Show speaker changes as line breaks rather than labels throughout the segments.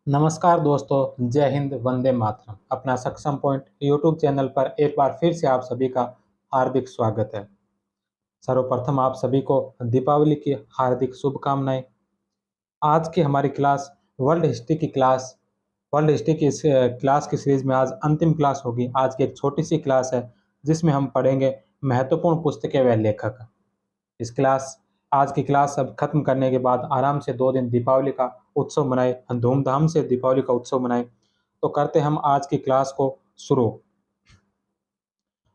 नमस्कार दोस्तों, जय हिंद, वंदे मातरम। अपना सक्षम पॉइंट यूट्यूब चैनल पर एक बार फिर से आप सभी का हार्दिक स्वागत है। सर्वप्रथम आप सभी को दीपावली की हार्दिक शुभकामनाएं। आज की हमारी क्लास वर्ल्ड हिस्ट्री की क्लास वर्ल्ड हिस्ट्री की इस क्लास की सीरीज में आज अंतिम क्लास होगी। आज की एक छोटी सी क्लास है जिसमें हम पढ़ेंगे महत्वपूर्ण पुस्तकें व लेखक। इस क्लास आज की क्लास अब खत्म करने के बाद आराम से 2 दिन दीपावली का उत्सव मनाए, धूमधाम से दीपावली का उत्सव मनाए। तो करते हम आज की क्लास को शुरू।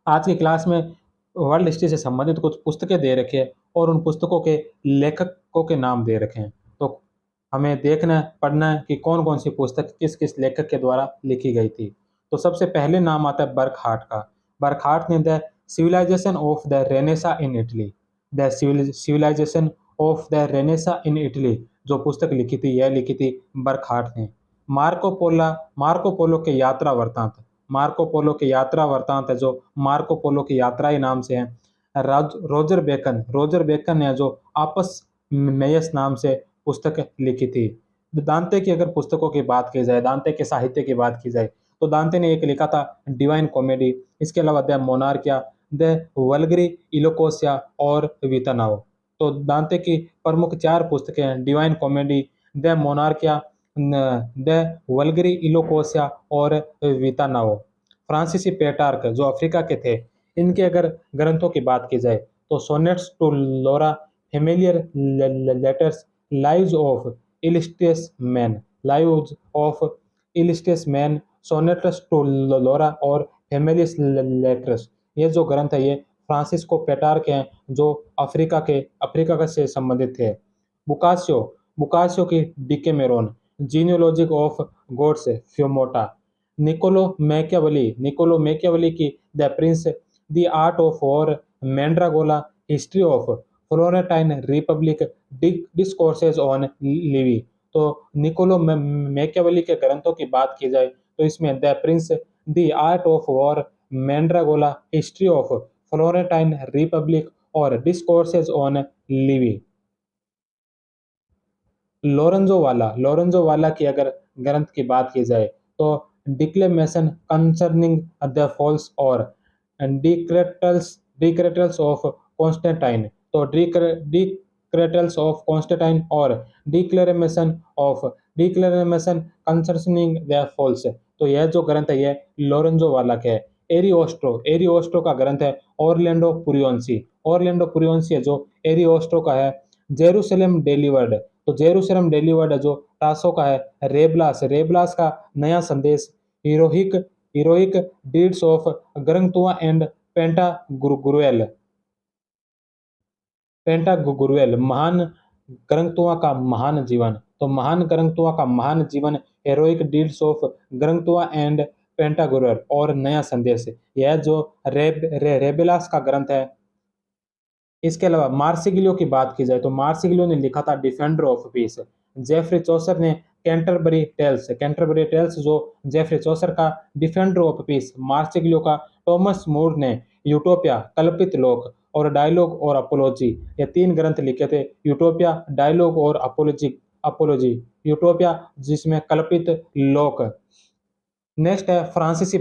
आज की क्लास में वर्ल्ड हिस्ट्री से संबंधित कुछ पुस्तकें दे रखी है और उन पुस्तकों के लेखकों के नाम दे रखे हैं। तो हमें देखना पढ़ना है कि कौन कौन सी पुस्तक किस किस लेखक के द्वारा लिखी गई थी। तो सबसे पहले नाम आता है बर्कहार्ट का। बर्कहार्ट ने the civilisation of the Renaissance in Italy the civilisation of the Renaissance in Italy जो पुस्तक लिखी थी, यह लिखी थी बर्कहार्ट ने। मार्को पोलो के यात्रा वृत्तांत। मार्को पोलो के यात्रा वृत्तांत है जो मार्को पोलो की यात्रा ही नाम से है। रोजर बेकन ने जो आपस मेयस नाम से पुस्तक लिखी थी। दांते की अगर पुस्तकों की बात की जाए, दांते के साहित्य की बात की जाए, तो दांते ने एक लिखा था डिवाइन कॉमेडी। इसके अलावा द मोनार्किया, द वल्गरी इलोकोसिया और वितानाओ। तो दांते की प्रमुख 4 पुस्तकें हैं: डिवाइन कॉमेडी, द मोनार्किया, द वल्गरी इलोकोसिया और वितानाओ। फ्रांसीसी पेटार्क जो अफ्रीका के थे, इनके अगर ग्रंथों की बात की जाए तो sonnets to Laura, familiar letters, lives of illustrious man, lives of illustrious man, sonnets to Laura और फेमिलियस लेटर्स। ये जो ग्रंथ है ये फ्रांसिस्को पेटार्क हैं जो अफ्रीका से संबंधित थे। बुकासियो बुकासियो की Decameron, genealogy of gods Fiammetta. Niccolo Machiavelli की the prince, the art of war, Mandragola, history of Florentine republic, discourses on Livy. तो मैकियावेली के ग्रंथों की बात की जाए तो इसमें the prince, the art of war, Mandragola, history of Florentine republic और discourses on Livy. Lorenzo Valla की अगर ग्रंथ की बात की जाए तो डिक्लेमेशन कंसर्निंग द फॉल्स और डिक्रेटल्स ऑफ कॉन्स्टेंटाइन। तो डिक्रेटल्स ऑफ कॉन्स्टेंटाइन और डिक्लेरेमेशन कंसर्निंग द फॉल्स। तो यह जो ग्रंथ है यह लोरेंजो वाला का है। एरियोस्ट्रो का ग्रंथ है ऑरलैंडो पुरियोंसी है जो एरियोस्ट्रो का है। जेरूसलम डेलीवर्ड, तो जेरूसलम डेलीवर्ड जो टासो का है। रेबलास का नया संदेश। Heroic heroic deeds of Gargantua and Pantagruel Pantagruel, महान ग्रंथुआ का महान जीवन। तो महान ग्रंथुआ का महान जीवन, heroic deeds of Gargantua and पेंटागुरुएल और नया संदेश। यह जो रेबेलास का ग्रंथ है। इसके अलावा मार्सिगिलियो की बात की जाए तो मार्सिगिलियो ने लिखा था defender of peace. Geoffrey Chaucer ने कैंटरबरी टेल्स जो जेफरी चौसर का डिफेंडर ऑफ पीस। मार्सिगिलियो का टॉमस मूर ने यूटोपिया, कल्पित लोक और डायलॉग और अपोलॉजी, ये 3 ग्रंथ लिखे थे। यूटोपिया, डायलॉग और अपोलॉजी। यूटोपिया जिसमें कल्पित लोक। नेक्स्ट है फ्रांसीसी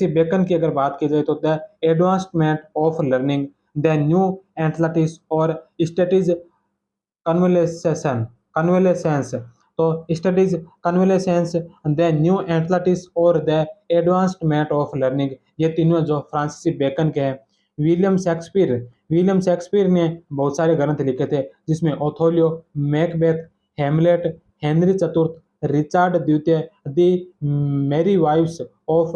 बेकन की अगर बात की जाए तो the advancement of learning, the new athletics और स्टडीज कन्वेलेसेंस। तो स्टडीज कन्वेलेसेंस, द न्यू एथलेटिक्स और द एडवांसमेंट ऑफ लर्निंग, ये तीनों जो फ्रांसीसी बेकन के हैं। विलियम शेक्सपियर ने बहुत सारे ग्रंथ लिखे थे जिसमें ओथोलियो, मैकबेथ, हेमलेट, हेनरी चतुर्थ, रिचार्ड द्वितीय, the merry wives of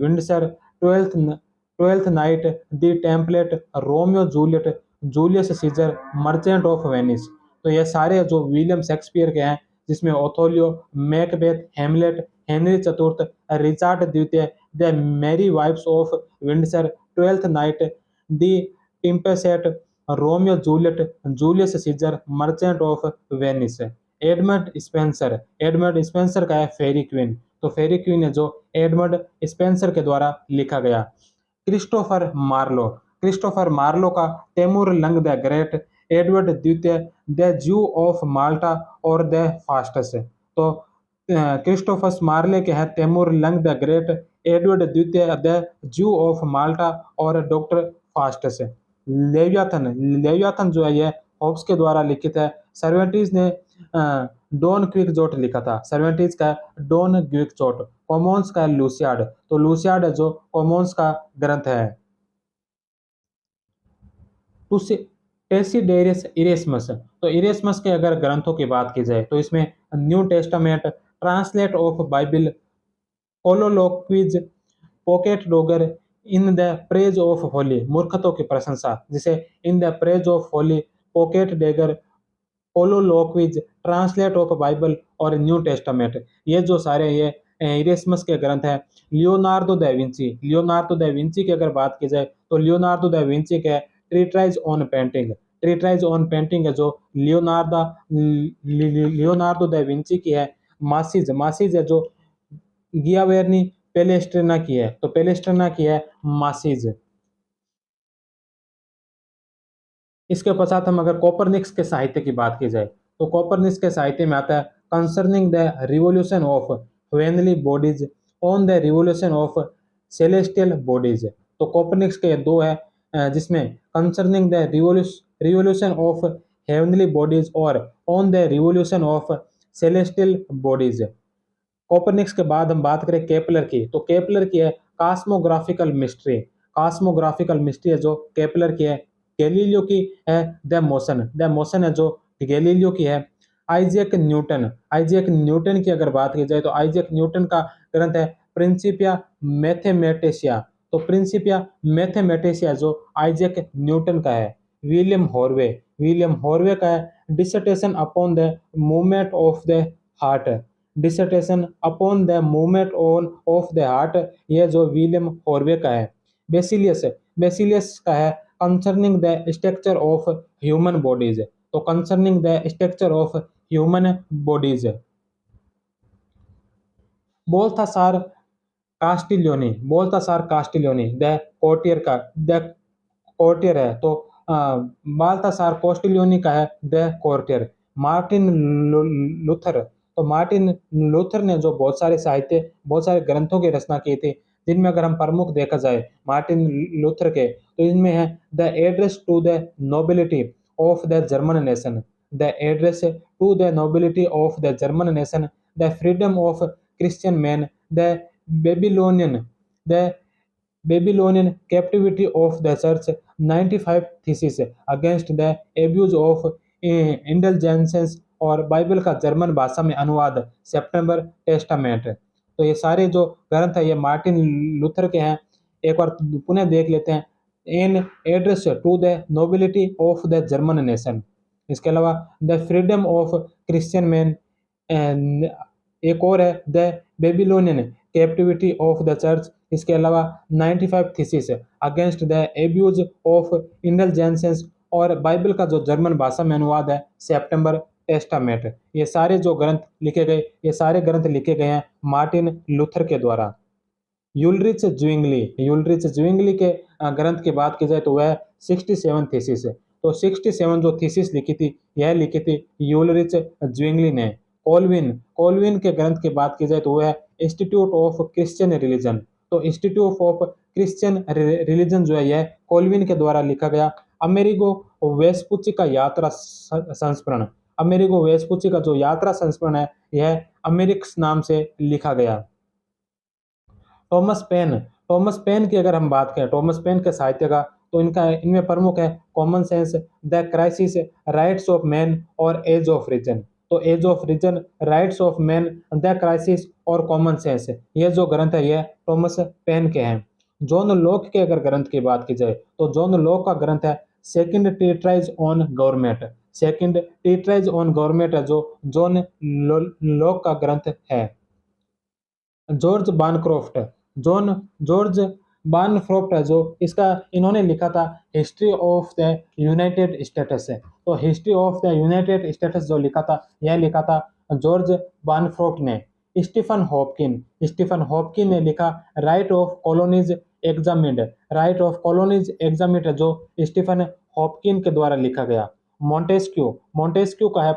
Windsor, twelfth night, the tempest, Romeo Juliet, Julius Caesar, merchant of Venice. तो ये सारे जो विलियम शेक्सपियर के हैं जिसमें ओथोलियो, मैकबेथ, हेमलेट, हेनरी चतुर्थ, रिचार्ड द्वितीय, the merry wives of Windsor, twelfth night, the tempest, Romeo Juliet, Julius Caesar, merchant of Venice. Edmund Spenser का है फेरी क्वीन। तो फेरी क्वीन है जो एडमंड स्पेंसर के द्वारा लिखा गया। क्रिस्टोफर मार्लो का Timur Lang the great, Edward द्वितीय, द जू ऑफ माल्टा और द फास्टस। तो क्रिस्टोफस मार्ले के हैं Timur Lang the great, Edward द्वितीय द जू ऑफ माल्टा और डॉक्टर फास्टस। लेवियाथन लेवियाथन जो है ये हॉब्स के द्वारा लिखित है। सर्वेंटीज ने डॉन क्विक्सोट लिखा था। सर्वेंटीज का डॉन क्विक्सोट। कॉमन्स का लूसियाड, तो लूसियाड है जो कॉमन्स का ग्रंथ है। टूसी टेसिडेरियस इरेस्मस, तो इरेस्मस के अगर ग्रंथों की बात की जाए तो इसमें New Testament, translate of Bible, colloquies, pocket dagger, in the praise of folly, मूर्खतों की प्रशंसा, जिसे in the praise of folly, pocket dagger, colloquies, translate of Bible और न्यू टेस्टामेंट, ये जो सारे ये इरेस्मस के ग्रंथ हैं। लियोनार्डो दा विंची की अगर बात की जाए तो लियोनार्डो दा विंची के treatise on painting, treatise on painting है जो लियोनार्डो दा विंची की है। मासिज मासिज है जो गियावेर्नी पेलेस्ट्रिना की है, तो पेलेस्ट्रिना की है मासिज। इसके पश्चात हम अगर कोपरनिक्स के साहित्य की बात की जाए तो कोपरनिक्स के साहित्य में आता है concerning the revolution of heavenly bodies, on the revolution of celestial bodies. तो कोपरनिक्स के दो है जिसमें concerning the revolution of heavenly bodies और on the revolution of celestial bodies. Copernicus के बाद हम बात करें केपलर की, तो केपलर की है कॉस्मोग्राफिकल मिस्ट्री। कॉस्मोग्राफिकल मिस्ट्री है जो केपलर की है। गैलीलियो की है द मोशन है जो गैलीलियो की है। आइजैक न्यूटन की अगर बात की जाए तो आइजैक न्यूटन का ग्रंथ है प्रिंसिपिया मैथमेटिशिया, तो प्रिंसिपिया मैथमेटिशिया जो आइजैक न्यूटन का है। विलियम हॉर्वे का है dissertation upon the movement of the heart, dissertation upon the movement on off the heart, ये जो विलियम हॉर्वे का है। बेसिलियस बेसिलियस का है concerning the structure of human bodies, तो concerning the structure of human bodies. Balthasar Castiglione the courtier का the courtier है, तो बाल्थासार कोस्टिलियोनी का है द कोर्टियर। मार्टिन लूथर, तो मार्टिन लूथर ने जो बहुत सारे ग्रंथों की रचना की थी, जिनमें अगर हम प्रमुख देखा जाए मार्टिन लूथर के, तो इनमें है the address to the nobility of the German nation, the address to the nobility of the German nation, the freedom of Christian man, the Babylonian the Babylonian captivity of the church, 95 thesis against the abuse of indulgences और Bible का German भाषा में अनुवाद सितंबर testament. तो ये सारे जो ग्रंथ है ये मार्टिन लूथर के हैं। एक बार पुनः देख लेते हैं। In address to the nobility of the German nation, इसके अलावा the freedom of Christian man, एक और है the Babylonian captivity of the church, इसके अलावा 95 thesis against the abuse of indulgences और बाइबल का जो जर्मन भाषा में अनुवाद है सितंबर टेस्टामेंट। ये सारे जो ग्रंथ लिखे गए, ये सारे ग्रंथ लिखे गए हैं मार्टिन लूथर के द्वारा। यूलरिच ज्विंगली के ग्रंथ की बात की जाए तो वह 67 थीसिस है, तो 67 जो थीसिस लिखी थी यह लिखी थी यूलरिच ज्विंगली ने। कोलविन के ग्रंथ की बात की जाए तो वह इंस्टीट्यूट ऑफ क्रिश्चियन रिलीजन, तो इंस्टीट्यूट ऑफ क्रिश्चियन रिलीजन जो है यह कोलविन के द्वारा लिखा गया। अमेरिगो वेस्पुची का यात्रा संस्मरण, अमेरिगो वेस्पुची का जो यात्रा संस्मरण है यह अमेरिक्स नाम से लिखा गया। टॉमस पेन की अगर हम बात करें, टॉमस पेन के साहित्य का, तो इनमें प्रमुख है common sense, the crisis, rights of man और एज ऑफ रीजन। तो age of reason, rights of man, the crisis और कॉमन सेंस, ये जो ग्रंथ है ये टॉमस पेन के हैं। जॉन लॉक के अगर ग्रंथ की बात की जाए तो जॉन लॉक का ग्रंथ है second treatise on government, second treatise on government है जो जॉन लॉक का ग्रंथ है। जॉर्ज बानक्रॉफ्ट, जॉर्ज बानक्रॉफ्ट है जो इसका इन्होंने लिखा था history of the United states है, तो history of the United states जो लिखा था यह लिखा था जॉर्ज बानक्रॉफ्ट ने। स्टीफन हॉपकिन ने लिखा right of colonies examined, right of colonies examined जो स्टीफन हॉपकिन के द्वारा लिखा गया। मॉन्टेस्क्यू का है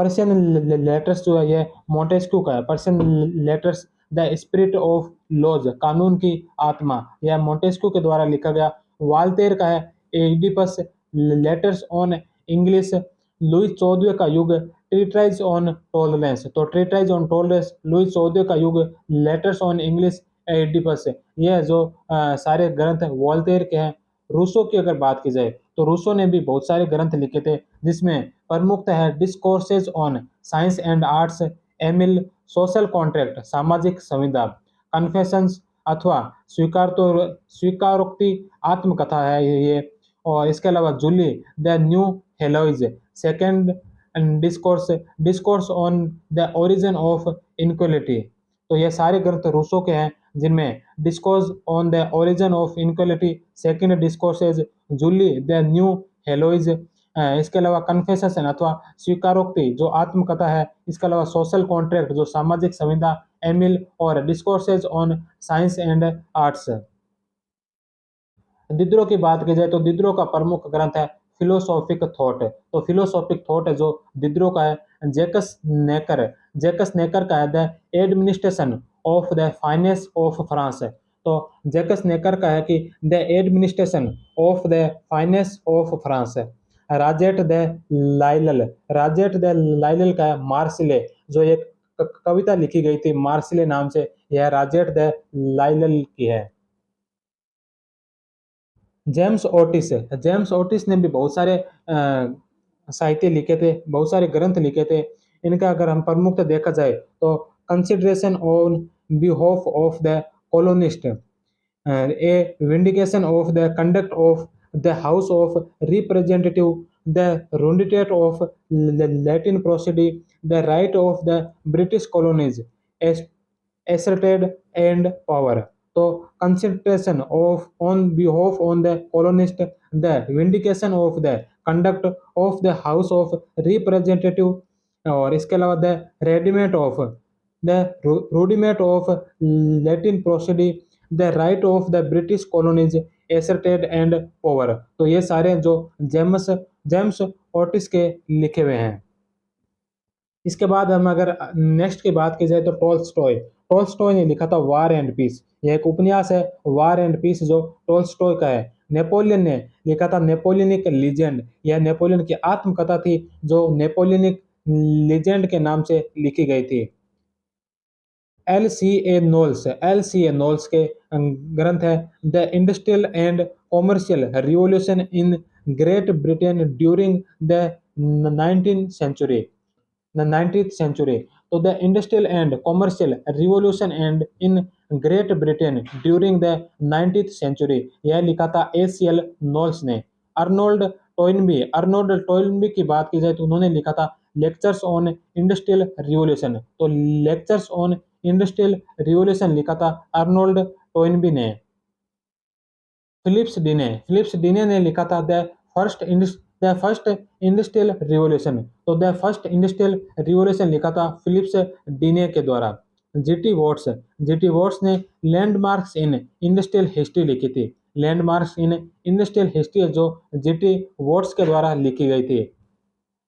पर्शियन लेटर्स जो है ये मोंटेस्क्यू का है। Persian letters the spirit of laws, कानून की आत्मा, यह मोंटेस्क्यू के द्वारा लिखा गया। वाल्टेर का है Oedipus letters on English, Louis चौदहवें का युग ट्रीटाइज ऑन टॉलरेंस। तो ट्रीटाइज ऑन टॉलरेंस लुई चौदह का युग, लेटर्स ऑन इंग्लिश एडिपस। यह जो सारे ग्रंथ वॉल्टेयर के हैं। रूसो की अगर बात की जाए तो रूसो ने भी बहुत सारे ग्रंथ लिखे थे, जिसमें प्रमुख है discourses on science and arts, Emile social contract, सामाजिक संविदा, कन्फेशंस अथवा स्वीकार तो स्वीकारोक्ति आत्मकथा है ये। और इसके अलावा Julie the new Heloise, second discourse, discourse on the origin of inequality. तो ये सारे ग्रंथ रूसो के हैं, जिनमें discourse on the origin of inequality, second discourses, Julie the new Heloise, इसके अलावा कन्फेशन अथवा स्वीकारोक्ति जो आत्मकथा है, इसके अलावा सोशल कॉन्ट्रैक्ट जो सामाजिक संविदा, एमिल, और discourses on science and arts. Diderot की बात की जाए तो दिद्रो का प्रमुख ग्रंथ है फिलोसॉफिक थॉट। तो फिलोसॉफिक थॉट है जो दिद्रो का है। जेकस नेकर का है the administration of the finance of France. तो जेकस नेकर का है कि the administration of the finance of France. Rouget de लाइलल का है मार्सिले, जो एक कविता लिखी गई थी मार्सिले नाम से, यह राजेट द लाइलल की है। जेम्स ओटिस है। जेम्स ओटिस ने भी बहुत सारे साहित्य लिखे थे, बहुत सारे ग्रंथ लिखे थे। इनका अगर हम प्रमुख देखा जाए तो consideration on behalf of the colonist, a vindication of the conduct of the House of Representative, the Rundicate of Latin Prosody, the right of the British colonies, as- asserted and power. तो concentration of on behalf on the colonist, the vindication of the conduct of the House of Representative, और इसके अलावा the rudiment of Latin prosody, the right of the British colonies asserted and over. तो ये सारे जो James James Otis के लिखे हुए हैं। इसके बाद हम अगर नेक्स्ट की बात की जाए तो टॉल्स्टॉय। टॉल्स्टॉय ने लिखा था वार एंड पीस, यह एक उपन्यास है वार एंड पीस जो टॉल्स्टॉय का है। नेपोलियन ने लिखा था नेपोलियनिक लीजेंड, यह नेपोलियन की आत्मकथा थी जो नेपोलियनिक लीजेंड के नाम से लिखी गई थी। एल सी ए नोल्स के ग्रंथ है the industrial and commercial revolution in great Britain during the 19th century। तो the industrial and commercial revolution and in great Britain during the 19th century, यह लिखा था एसीएल नोल्स ने। अर्नोल्ड टोइनबी की बात की जाए तो उन्होंने लिखा था लेक्चर्स ऑन इंडस्ट्रियल रिवॉल्यूशन। तो लेक्चर्स ऑन इंडस्ट्रियल रिवॉल्यूशन लिखा था अर्नोल्ड टोइनबी ने। फिलिप्स डीने ने लिखा था द फर्स्ट इंडस्ट्रियल रिवॉल्यूशन। तो द फर्स्ट इंडस्ट्रियल रिवॉल्यूशन लिखा था फिलिप्स डीने के द्वारा। जीटी वॉट्स ने लैंडमार्क्स इन इंडस्ट्रियल हिस्ट्री लिखी थी। लैंडमार्क्स इन इंडस्ट्रियल हिस्ट्री जो जीटी वॉट्स के द्वारा लिखी गई थी।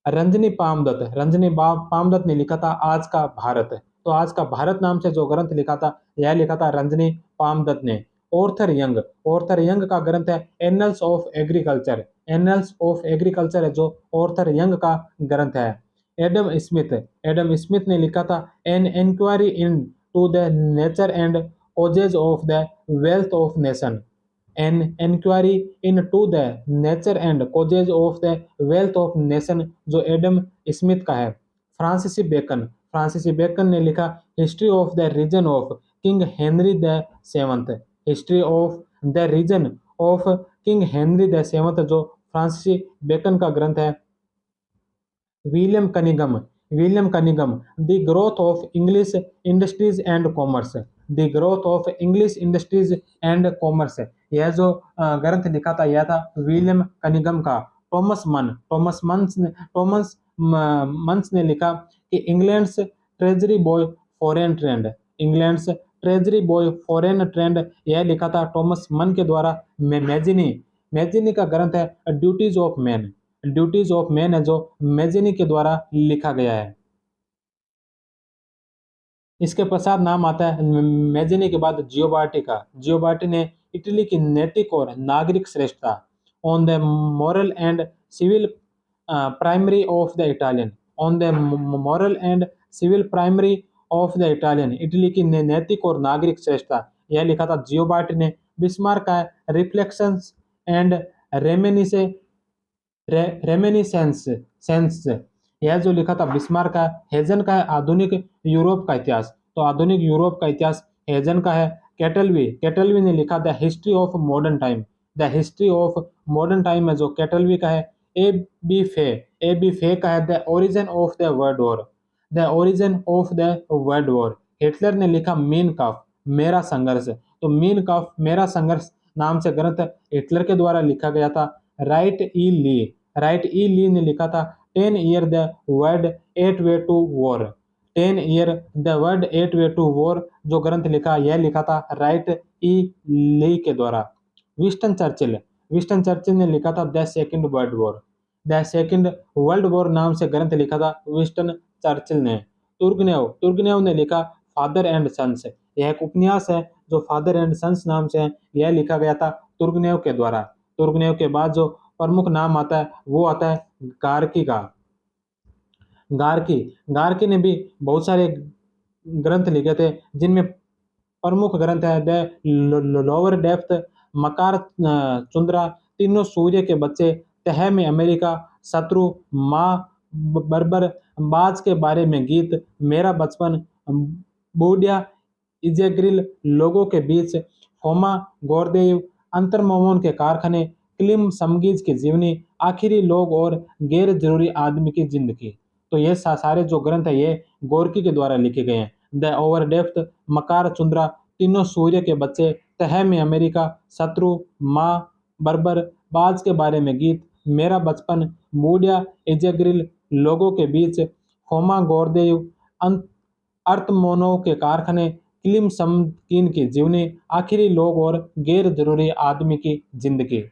रंजनी पामदत्त ने लिखा था आज का भारत। तो आज का भारत नाम से जो ग्रंथ लिखा था, यह लिखा था रंजनी पामदत्त ने। ऑर्थर यंग का ग्रंथ है annuls of agriculture. Annuls of agriculture है जो ऑर्थर यंग का ग्रंथ है। एडम स्मिथ ने लिखा था an inquiry into the nature and causes of the wealth of nation. An inquiry into the nature and causes of the wealth of nation जो Adam Smith का है। Francis Bacon ने लिखा history of the reign of king Henry the seventh. History of the reign of king Henry the seventh जो Francis Bacon का ग्रंथ है। William Cunningham the growth of English industries and commerce. The growth of English industries and commerce, यह जो ग्रंथ लिखा था यह था विलियम कनिगम का। टॉमस मंस ने लिखा कि England's treasury boy foreign trend, यह लिखा था टॉमस मन के द्वारा। मैजिनी का ग्रंथ है duties of man. Duties of man है जो मैजेनी के द्वारा लिखा गया है। इसके पश्चात नाम आता है मैजेनी के बाद जियोबार्टी का। जियोबार्टी ने इटली की नैतिक और नागरिक श्रेष्ठता, on the moral and civil primary of the Italian, on the moral and civil primary of the Italian, Italy की नैतिक और नागरिक श्रेष्ठता, यह लिखा था जियोबार्टी ने। बिस्मार्क का रिफ्लेक्शंस एंड रेमिनिसे रेमिनिसेंस सेंस, यह जो लिखा था बिस्मार्क का। हेजन का है आधुनिक यूरोप का इतिहास, तो आधुनिक यूरोप का इतिहास हेजन का है। कैटलवी ने लिखा the history of modern time, the history of modern time है जो कैटलवी का है। ए बी फे ए बी फे का है the origin of the world war, the origin of the world war. Hitler ने लिखा मीन काफ, मेरा संघर्ष, तो मीन काफ मेरा संघर्ष नाम से ग्रंथ हिटलर के द्वारा लिखा गया था। राइट ई ली ने लिखा था 10 year the word 8 way to war, 10 year the word 8 way to war जो ग्रंथ लिखा, यह लिखा था राइट ई ली के द्वारा। विस्टन चर्चिल ने लिखा था the second world war, the second world war नाम से ग्रंथ लिखा था विस्टन चर्चिल ने। तुर्गनेव ने लिखा फादर एंड सन्स, यह एक उपन्यास है जो फादर एंड सन्स नाम से है, यह लिखा गया था तुर्गनेव के द्वारा। तुर्गनेव के बाद जो प्रमुख नाम आता है वो आता है गार्की का। गार्की गार्की ने भी बहुत सारे ग्रंथ लिखे थे, जिनमें प्रमुख ग्रंथ है द लोअर डेप्थ, मकार चुंद्रा, तीनों सूर्य के बच्चे, तह में अमेरिका, शत्रु, माँ बर्बर, बाज के बारे में गीत, मेरा बचपन, बूढ़िया इजेग्रिल, लोगों के बीच, होमा गोरदेव, अंतर्मोमन के कारखाने, क्लिम समगीज की जीवनी, आखिरी लोग और गैर जरूरी आदमी की जिंदगी। तो ये सारे जो ग्रंथ है ये गोरकी के द्वारा लिखे गए हैं। द ओवर डेप्थ, मकार चुंद्रा, तीनों सूर्य के बच्चे, तह में अमेरिका, शत्रु, माँ बर्बर, बाज के बारे में गीत, मेरा बचपन, बूढ़िया इजेग्रिल, लोगों के बीच, होमा गोरदेव, अर्थमोनो के कारखाने, क्लिम समकीन की जीवनी, आखिरी लोग और गैर जरूरी आदमी की जिंदगी।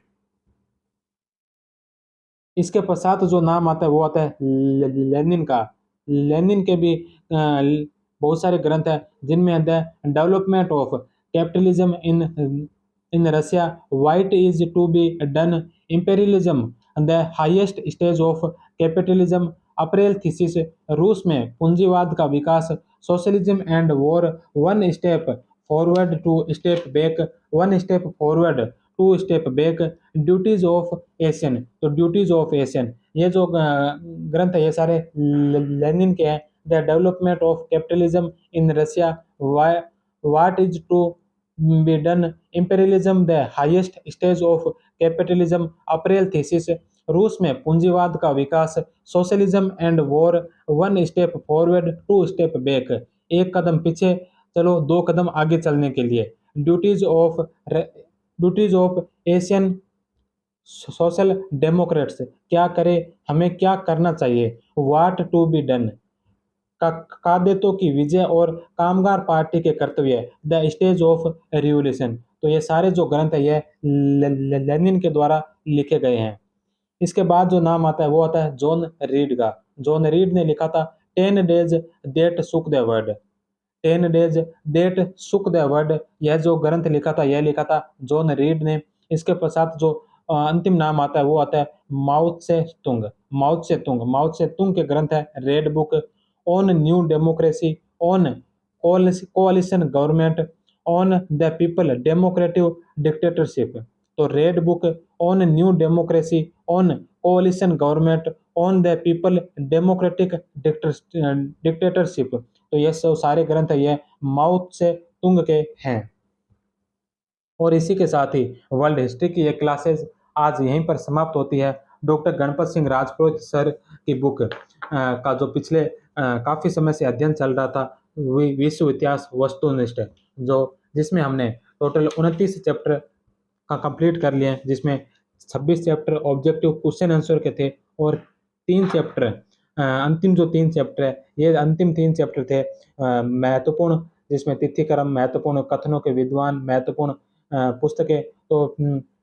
इसके पश्चात जो नाम आता है वो आता है लेनिन का। लेनिन के भी बहुत सारे ग्रंथ हैं, जिनमें the development of capitalism in Russia, what is to be done, imperialism the highest stage of capitalism, April thesis, रूस में पूंजीवाद का विकास, socialism and war, one step forward two step back, one step forward two step back, duties of Asian, तो duties of Asian, ये जो ग्रंथ है ये सारे लेनिन के हैं। The development of capitalism in Russia, what is to be done, imperialism the highest stage of capitalism, April thesis, रूस में पूंजीवाद का विकास, socialism and war, one step forward two step back, एक कदम पीछे चलो दो कदम आगे चलने के लिए, duties of Asian social Democrats, क्या करे हमें क्या करना चाहिए, व्हाट टू बी डन, कादेतों की विजय और कामगार पार्टी के कर्तव्य, द स्टेज ऑफ रिवॉल्यूशन। तो ये सारे जो ग्रंथ है ये लेनिन के द्वारा लिखे गए हैं। इसके बाद जो नाम आता है वो आता है जॉन रीड का। जॉन रीड ने लिखा था 10 days that shook the world, 10 days that shook the world, यह जो ग्रंथ लिखा था यह लिखा था जॉन रीड ने। इसके पश्चात जो अंतिम नाम आता है वो आता है माउत से तुंग के ग्रंथ है red book, on new democracy, on coalition government, on the people democratic dictatorship, तो red book, on new democracy, on coalition government, on the people democratic dictatorship, तो ये सब सारे ग्रंथ ये माउत से तुंग के हैं। और इसी के साथ ही वर्ल्ड हिस्ट्री की ये क्लासेस आज यहीं पर समाप्त होती है। डॉक्टर गणपत सिंह राजपुरोहित सर की बुक का जो पिछले काफ़ी समय से अध्ययन चल रहा था, विश्व इतिहास वस्तुनिष्ठ, जो जिसमें हमने टोटल 29 चैप्टर का कंप्लीट कर लिए हैं, जिसमें 26 चैप्टर ऑब्जेक्टिव क्वेश्चन आंसर के थे और 3 चैप्टर अंतिम जो 3 चैप्टर है ये अंतिम 3 चैप्टर थे महत्वपूर्ण, जिसमें तिथिक्रम, महत्वपूर्ण कथनों के विद्वान, महत्वपूर्ण पुस्तकें, तो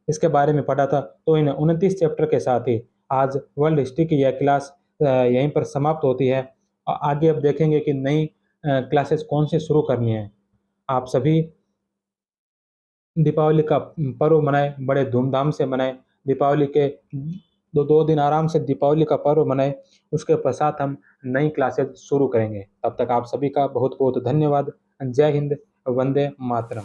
इसके बारे में पढ़ा था। तो इन 29 चैप्टर के साथ ही आज वर्ल्ड हिस्ट्री की यह क्लास यहीं पर समाप्त होती है। आगे अब देखेंगे कि नई क्लासेस कौन सी शुरू करनी है। आप सभी दीपावली का पर्व मनाएं, बड़े धूमधाम से मनाएं। दीपावली के दो दिन आराम से दीपावली का पर्व मनाएं। उसके पश्चात हम नई क्लासेस शुरू करेंगे। तब तक आप सभी का बहुत बहुत धन्यवाद। जय हिंद, वंदे मातरम।